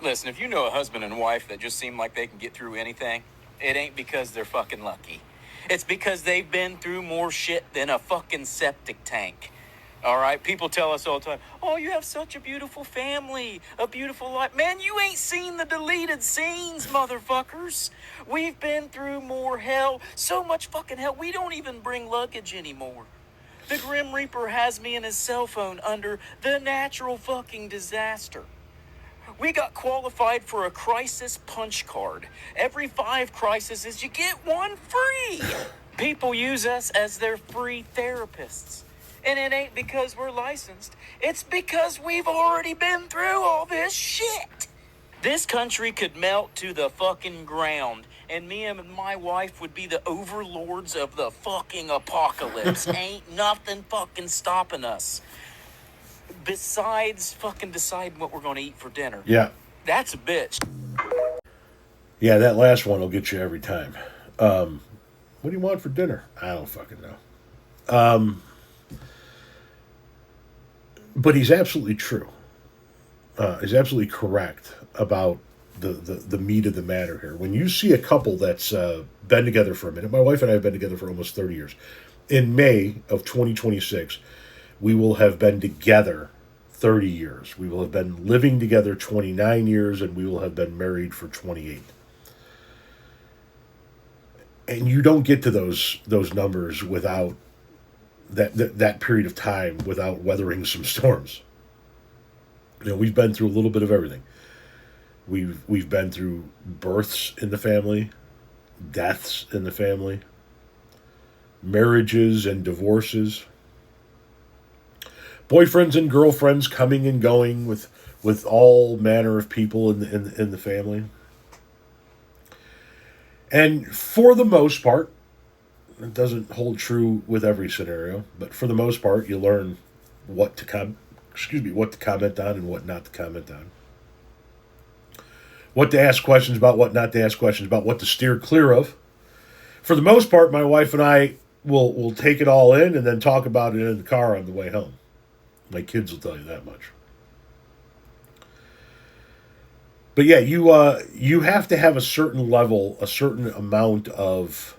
Listen, if you know a husband and wife that just seem like they can get through anything, it ain't because they're fucking lucky. It's because they've been through more shit than a fucking septic tank. All right? People tell us all the time, oh, you have such a beautiful family, a beautiful life. Man, you ain't seen the deleted scenes, motherfuckers. We've been through more hell, so much fucking hell, we don't even bring luggage anymore. The Grim Reaper has me and his cell phone under the natural fucking disaster. We got qualified for a crisis punch card. Every 5 crises, you get one free. People use us as their free therapists. And it ain't because we're licensed. It's because we've already been through all this shit. This country could melt to the fucking ground, and me and my wife would be the overlords of the fucking apocalypse. Ain't nothing fucking stopping us. Besides fucking deciding what we're going to eat for dinner. Yeah. That's a bitch. Yeah, that last one will get you every time. What do you want for dinner? I don't fucking know. But he's absolutely true. He's absolutely correct about the meat of the matter here. When you see a couple that's been together for a minute, my wife and I have been together for almost 30 years. In May of 2026, we will have been together 30 years. We will have been living together 29 years, and we will have been married for 28. And you don't get to those numbers without that period of time, without weathering some storms. You know, we've been through a little bit of everything. We've been through births in the family, deaths in the family, marriages and divorces, boyfriends and girlfriends coming and going with all manner of people in the family. And for the most part, it doesn't hold true with every scenario, but for the most part, you learn what to comment on and what not to comment on. What to ask questions about, what not to ask questions about, what to steer clear of. For the most part, my wife and I will take it all in and then talk about it in the car on the way home. My kids will tell you that much. But yeah, you have to have a certain level, a certain amount of.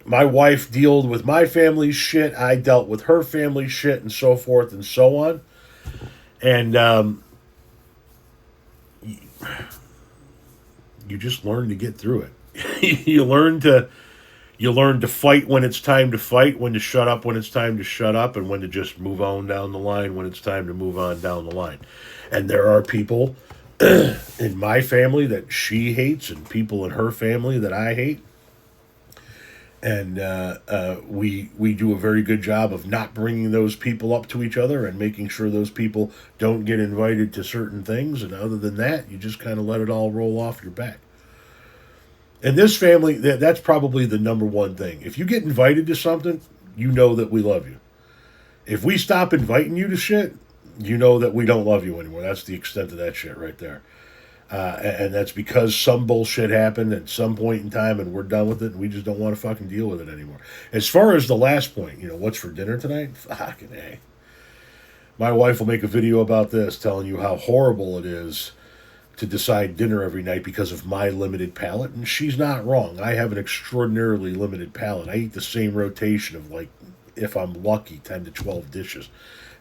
My wife dealt with my family's shit. I dealt with her family's shit, and so forth and so on. And you just learn to get through it. you learn to fight when it's time to fight, when to shut up when it's time to shut up, and when to just move on down the line when it's time to move on down the line. And there are people in my family that she hates, and people in her family that I hate. And we do a very good job of not bringing those people up to each other and making sure those people don't get invited to certain things. And other than that, you just kind of let it all roll off your back. In this family, that's probably the number one thing. If you get invited to something, you know that we love you. If we stop inviting you to shit, you know that we don't love you anymore. That's the extent of that shit right there. And that's because some bullshit happened at some point in time and we're done with it and we just don't want to fucking deal with it anymore. As far as the last point, what's for dinner tonight? Fucking A. My wife will make a video about this telling you how horrible it is to decide dinner every night because of my limited palate, and she's not wrong. I have an extraordinarily limited palate. I eat the same rotation of, like, if I'm lucky, 10 to 12 dishes.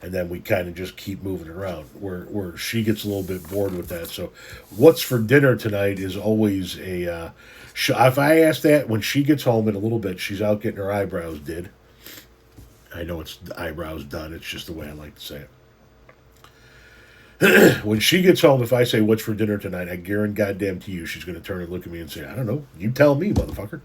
And then we kind of just keep moving around, where she gets a little bit bored with that. So what's for dinner tonight is always a... if I ask that when she gets home in a little bit, she's out getting her eyebrows did. I know it's eyebrows done. It's just the way I like to say it. When she gets home, if I say, what's for dinner tonight, I guarantee goddamn to you, she's going to turn and look at me and say, I don't know. You tell me, motherfucker.